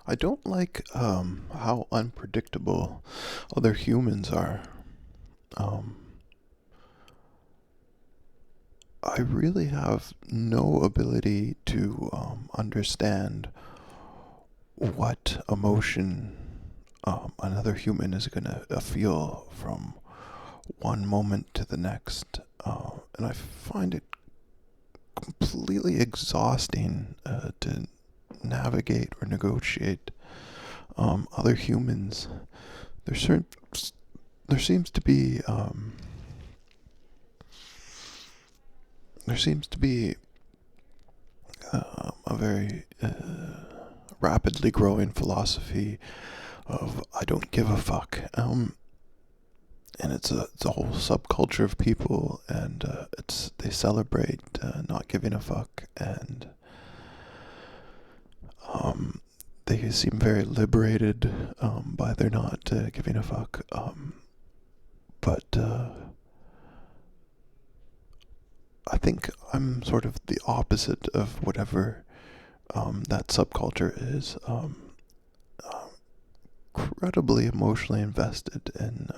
I don't like how unpredictable other humans are. Um, I really have no ability to understand what emotion another human is going to feel from one moment to the next. And I find it completely exhausting to navigate or negotiate other humans. There's certain there seems to be there seems to be a very rapidly growing philosophy of I don't give a fuck, and it's a whole subculture of people, and it's they celebrate not giving a fuck, and um, they seem very liberated by their not giving a fuck, but I think I'm sort of the opposite of whatever that subculture is. Incredibly emotionally invested in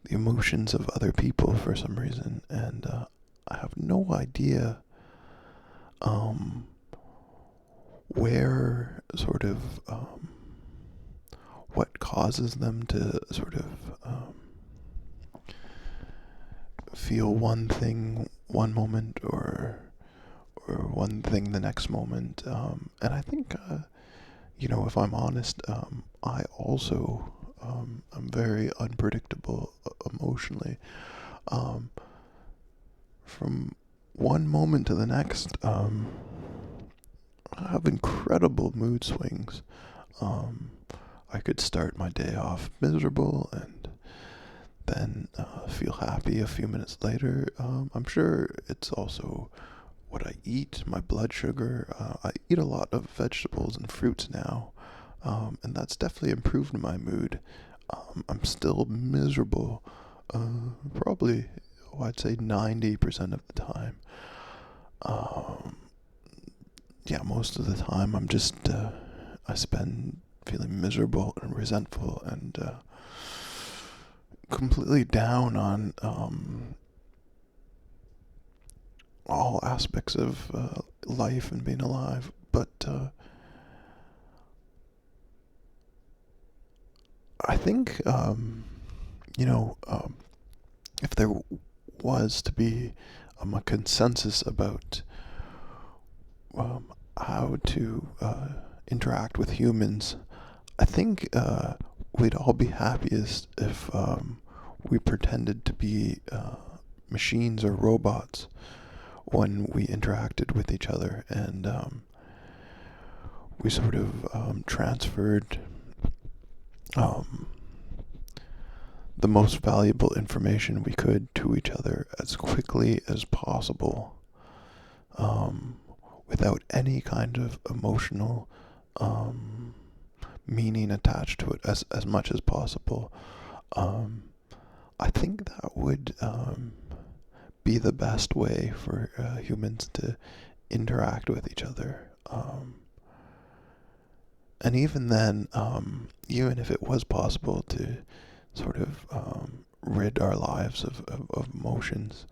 the emotions of other people for some reason, and I have no idea um, where sort of what causes them to sort of feel one thing one moment or one thing the next moment. And I think, if I'm honest, I also I'm very unpredictable emotionally. Um, from one moment to the next, I have incredible mood swings. Um, I could start my day off miserable and then feel happy a few minutes later. I'm sure it's also what I eat, my blood sugar. I eat a lot of vegetables and fruits now, and that's definitely improved my mood. I'm still miserable, probably, I'd say 90% of the time. Um, yeah, most of the time I spend feeling miserable and resentful and completely down on all aspects of life and being alive. But I think, if there was to be a consensus about how to interact with humans, I think we'd all be happiest if we pretended to be machines or robots when we interacted with each other, and we sort of transferred um, the most valuable information we could to each other as quickly as possible, um, without any kind of emotional um, meaning attached to it as much as possible. Um, I think that would be the best way for humans to interact with each other. And even then, even if it was possible to sort of rid our lives of emotions,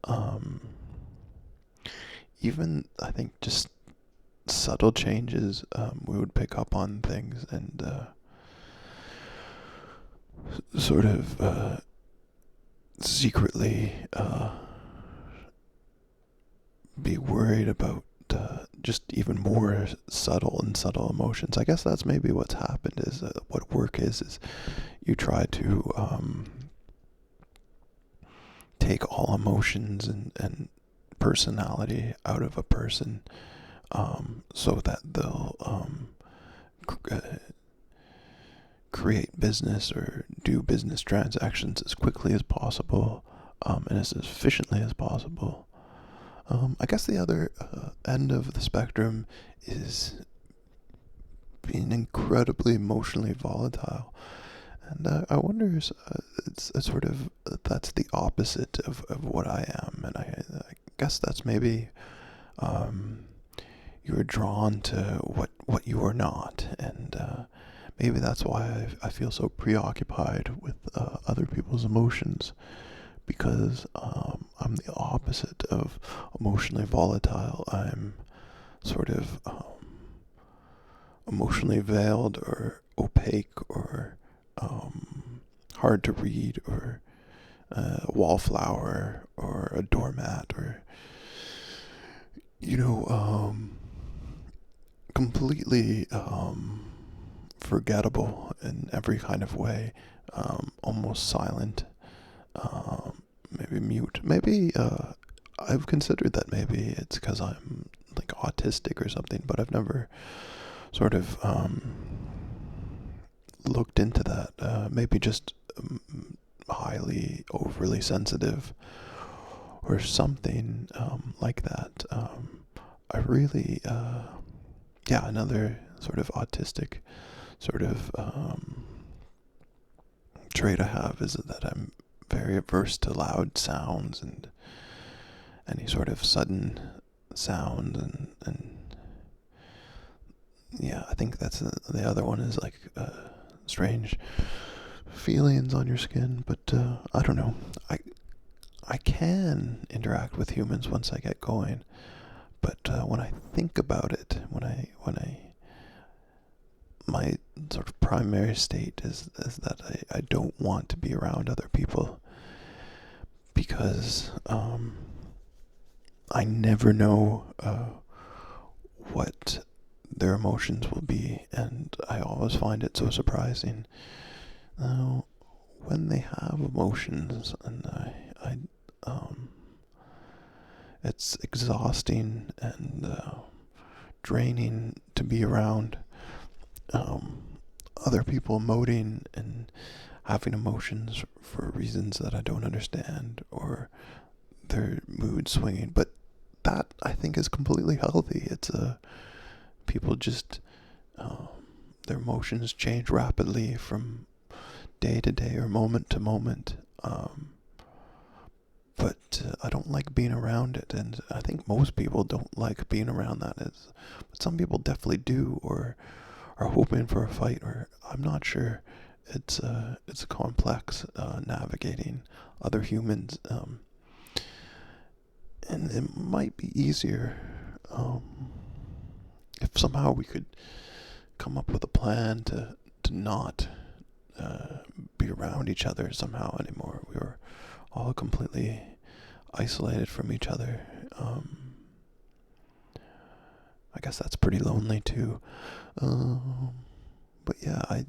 um, even I think just subtle changes, we would pick up on things and sort of secretly be worried about just even more subtle and subtle emotions. I guess that's maybe what's happened is what work is you try to take all emotions and personality out of a person, so that they'll create business or do business transactions as quickly as possible, and as efficiently as possible. I guess the other end of the spectrum is being incredibly emotionally volatile. And I wonder, it's a sort of, that's the opposite of what I am. And I guess that's maybe, um, you're drawn to what you are not, and maybe that's why I feel so preoccupied with other people's emotions, because I'm the opposite of emotionally volatile. I'm sort of emotionally veiled or opaque or hard to read, or a wallflower or a doormat, or completely forgettable in every kind of way, almost silent, maybe mute. Maybe I've considered that maybe it's because I'm like autistic or something, but I've never sort of looked into that. Maybe just highly overly sensitive or something like that. I really, another sort of autistic sort of trait I have is that I'm very averse to loud sounds and any sort of sudden sound, and yeah, I think that's the other one is like strange feelings on your skin, but I don't know. I can interact with humans once I get going, but when I think about it, when I my sort of primary state is that I don't want to be around other people, because I never know what their emotions will be, and I always find it so surprising when they have emotions, and I it's exhausting and draining to be around other people emoting and having emotions for reasons that I don't understand, or their mood swinging. But that, I think, is completely healthy. It's people just their emotions change rapidly from day to day or moment to moment. But I don't like being around it, and I think most people don't like being around that. But some people definitely do, or are hoping for a fight, or I'm not sure. It's complex navigating other humans, and it might be easier if somehow we could come up with a plan to not be around each other somehow anymore. We were all completely isolated from each other. I guess that's pretty lonely too. But yeah,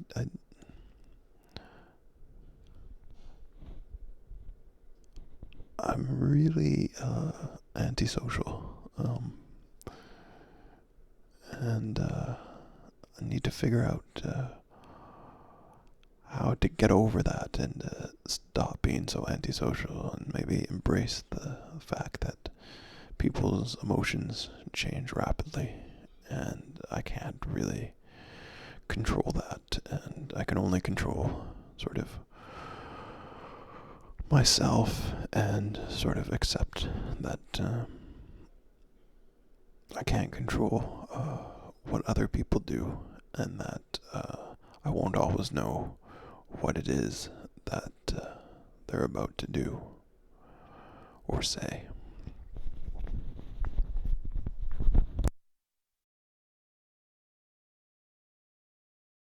I'm really antisocial, and I need to figure out how to get over that and stop being so antisocial, and maybe embrace the fact that people's emotions change rapidly, and I can't really control that, and I can only control sort of myself, and sort of accept that I can't control what other people do, and that I won't always know what it is that they're about to do or say.